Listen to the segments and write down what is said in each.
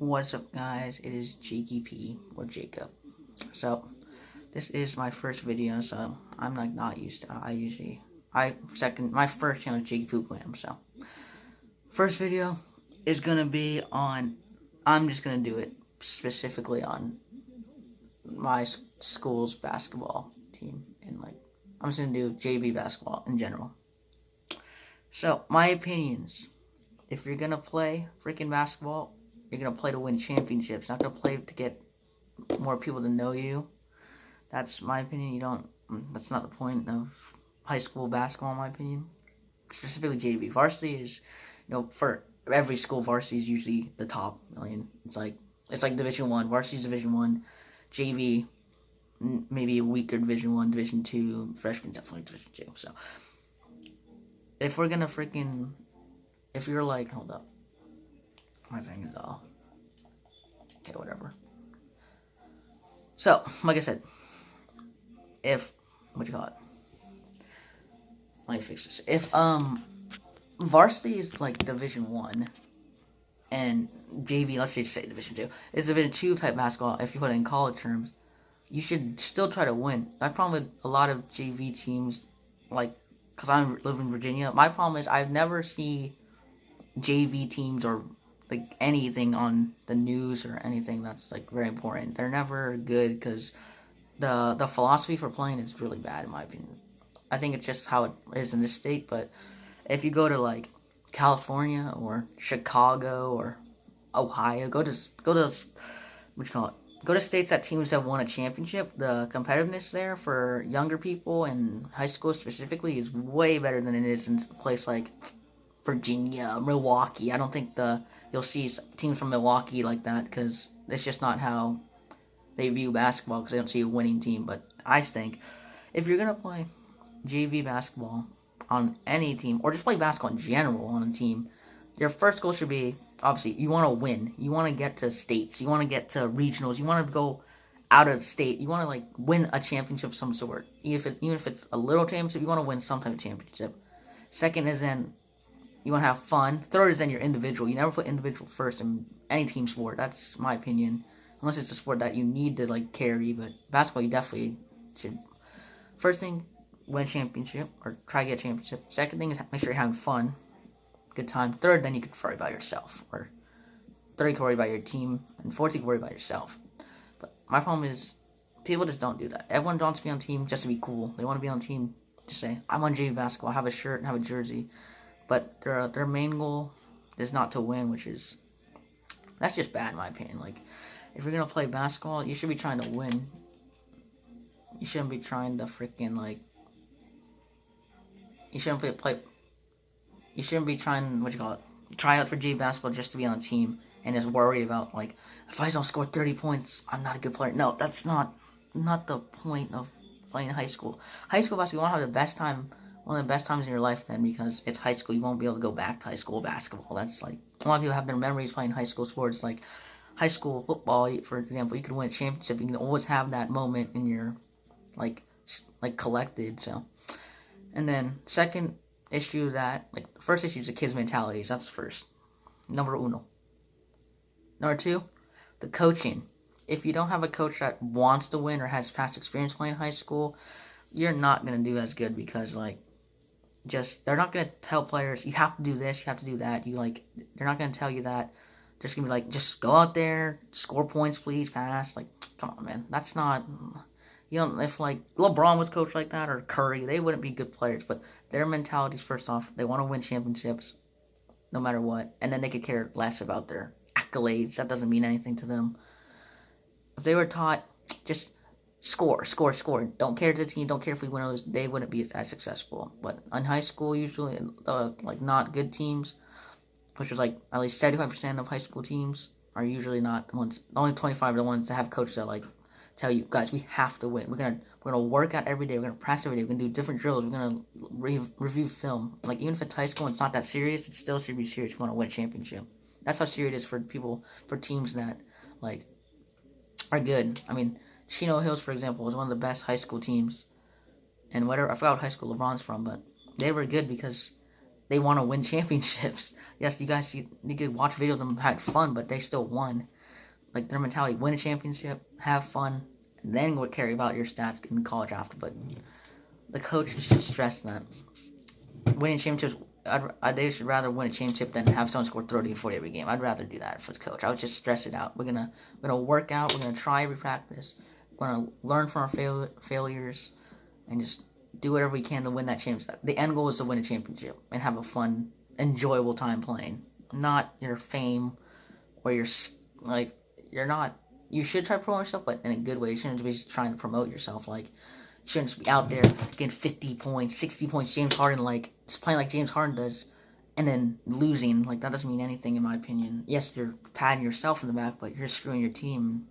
What's up, guys? It is Jakey P or Jacob. So this is my first video, so I'm not used to. My first channel is Jakey Poop Glam. So first video is gonna be on. I'm just gonna do it specifically on my school's basketball team, and I'm just gonna do JV basketball in general. So my opinions: if you're gonna play freaking basketball, you're gonna play to win championships, not gonna play to get more people to know you. That's my opinion. That's not the point of high school basketball, in my opinion. Specifically JV. Varsity is, for every school, varsity is usually the top. It's like Division 1. Varsity is Division 1. JV, maybe a weaker Division 1, Division 2. Freshman, definitely Division 2. So, if we're gonna if you're hold up. My thing is all. Okay, whatever. So, like I said, let me fix this. If varsity is Division 1 and JV, let's say Division 2, is Division 2 type basketball, if you put it in college terms, you should still try to win. My problem with a lot of JV teams, because I live in Virginia, my problem is I never see JV teams or anything on the news or anything that's very important. They're never good because the philosophy for playing is really bad, in my opinion. I think it's just how it is in this state, but if you go to California or Chicago or Ohio, go to states that teams have won a championship. The competitiveness there for younger people and high school specifically is way better than it is in a place like Virginia, Milwaukee. I don't think you'll see teams from Milwaukee like that because it's just not how they view basketball, because they don't see a winning team. But I think if you're gonna play JV basketball on any team, or just play basketball in general on a team, your first goal should be, obviously, you want to win. You want to get to states. You want to get to regionals. You want to go out of state. You want to win a championship of some sort. Even if it's a little championship, you want to win some type of championship. Second is then you want to have fun. Third is then your individual. You never put individual first in any team sport. That's my opinion. Unless it's a sport that you need to carry, but basketball you definitely should. First thing, win a championship or try to get a championship. Second thing is make sure you're having fun, good time. Third, then you can worry about yourself. Or third, you can worry about your team, and fourth, you can worry about yourself. But my problem is people just don't do that. Everyone wants to be on a team just to be cool. They want to be on a team to say, I'm on JV basketball, have a shirt and have a jersey. But their main goal is not to win, that's just bad in my opinion. If you're gonna play basketball, you should be trying to win. You shouldn't be trying to freaking You shouldn't be trying try out for JV basketball just to be on a team and just worry about if I don't score 30 points, I'm not a good player. No, that's not the point of playing high school. High school basketball, you want to have the best time. One of the best times in your life then, because it's high school. You won't be able to go back to high school basketball. That's a lot of people have their memories playing high school sports, high school football, for example. You could win a championship. You can always have that moment in your collected. So, and then second issue first issue is the kids' mentalities. That's first, number uno. Number two, the coaching. If you don't have a coach that wants to win or has past experience playing high school, you're not gonna do as good because they're not gonna tell players you have to do this, you have to do that. They're not gonna tell you that. They're just gonna be just go out there, score points, please, pass. Come on, man. That's not. If LeBron was coached like that or Curry, they wouldn't be good players. But their mentalities, first off, they want to win championships, no matter what, and then they could care less about their accolades. That doesn't mean anything to them. If they were taught just score. Don't care to the team. Don't care if we win or lose. They wouldn't be as successful. But in high school, usually, not good teams, which is at least 75% of high school teams are usually not the ones. Only 25 are the ones that have coaches that tell you, guys, we have to win. We're gonna work out every day. We're gonna practice every day. We're gonna do different drills. We're gonna review film. Even if it's high school and it's not that serious, it still should be serious. If you want to win a championship. That's how serious it is for teams that are good. I mean, Chino Hills, for example, was one of the best high school teams. And I forgot what high school LeBron's from, but they were good because they want to win championships. Yes, you could watch videos of them had fun, but they still won. Like, their mentality, win a championship, have fun, and then go carry about your stats in college after. But the coaches should stress that winning championships, they should rather win a championship than have someone score 30 and 40 every game. I'd rather do that for the coach. I would just stress it out. We're gonna work out. We're gonna try every practice. We're gonna learn from our failures, and just do whatever we can to win that championship. The end goal is to win a championship and have a fun, enjoyable time playing. Not your fame or your like. You're not. You should try to promote yourself, but in a good way. You shouldn't be trying to promote yourself. Like, you shouldn't just be out there getting 50 points, 60 points. James Harden, like, just playing like James Harden does, and then losing. Like, that doesn't mean anything, in my opinion. Yes, you're patting yourself in the back, but you're screwing your team.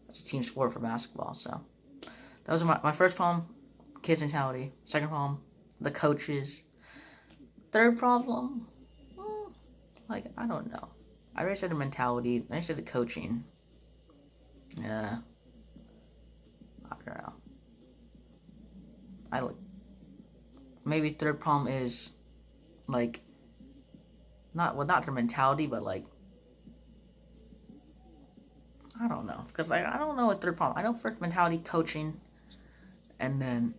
It's a team sport for basketball. So that was my first problem. Kids mentality. Second problem, the coaches. Third problem, like, I don't know. I already said the mentality. I already said the coaching. Yeah. I don't know. Maybe third problem is, like, not their mentality, but, like, I don't know. Because, like, I don't know what third problem. I know first mentality, coaching, and then,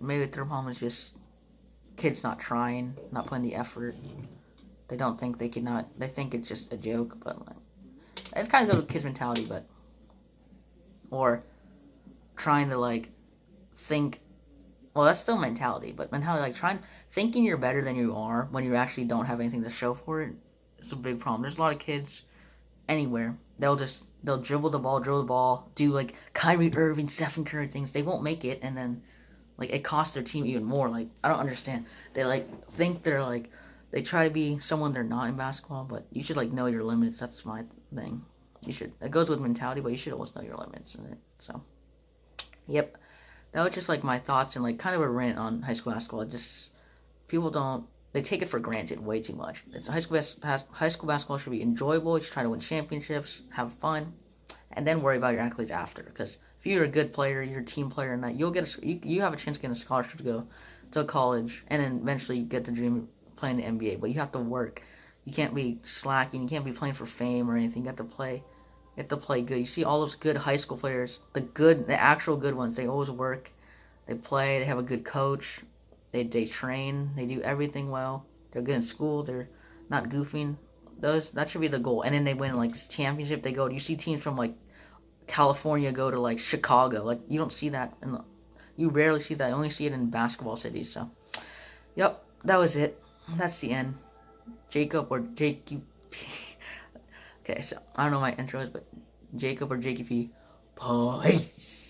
maybe the third problem is just kids not trying, not putting the effort. They don't think they think it's just a joke, but, like, it's kind of good with kids' mentality, but, or trying to, like, think, well, that's still mentality, but mentality, like, thinking you're better than you are when you actually don't have anything to show for it, is a big problem. There's a lot of kids anywhere, they'll dribble the ball, do, like, Kyrie Irving, Stephen Curry things, they won't make it, and then, like, it costs their team even more. Like, I don't understand. They, like, think they're, like, they try to be someone they're not in basketball, but you should, like, know your limits. That's my thing. It goes with mentality, but you should always know your limits in it. So, yep. That was just, like, my thoughts and, like, kind of a rant on high school basketball. They take it for granted way too much. High school basketball should be enjoyable. You should try to win championships, have fun, and then worry about your accolades after. Because if you're a good player, you're a team player, and that you have a chance of getting a scholarship to go to college, and then eventually you get the dream of playing the NBA. But you have to work. You can't be slacking. You can't be playing for fame or anything. You have to play good. You see all those good high school players, the actual good ones. They always work. They play. They have a good coach. They train. They do everything well. They're good in school. They're not goofing. That should be the goal. And then they win, like, championship. You see teams from, like, California go to, like, Chicago. Like, you don't see that. You rarely see that. You only see it in basketball cities. So, yep, that was it. That's the end. Jacob or Jakey. Okay, so I don't know what my intro is, but Jacob or Jakey P. Peace.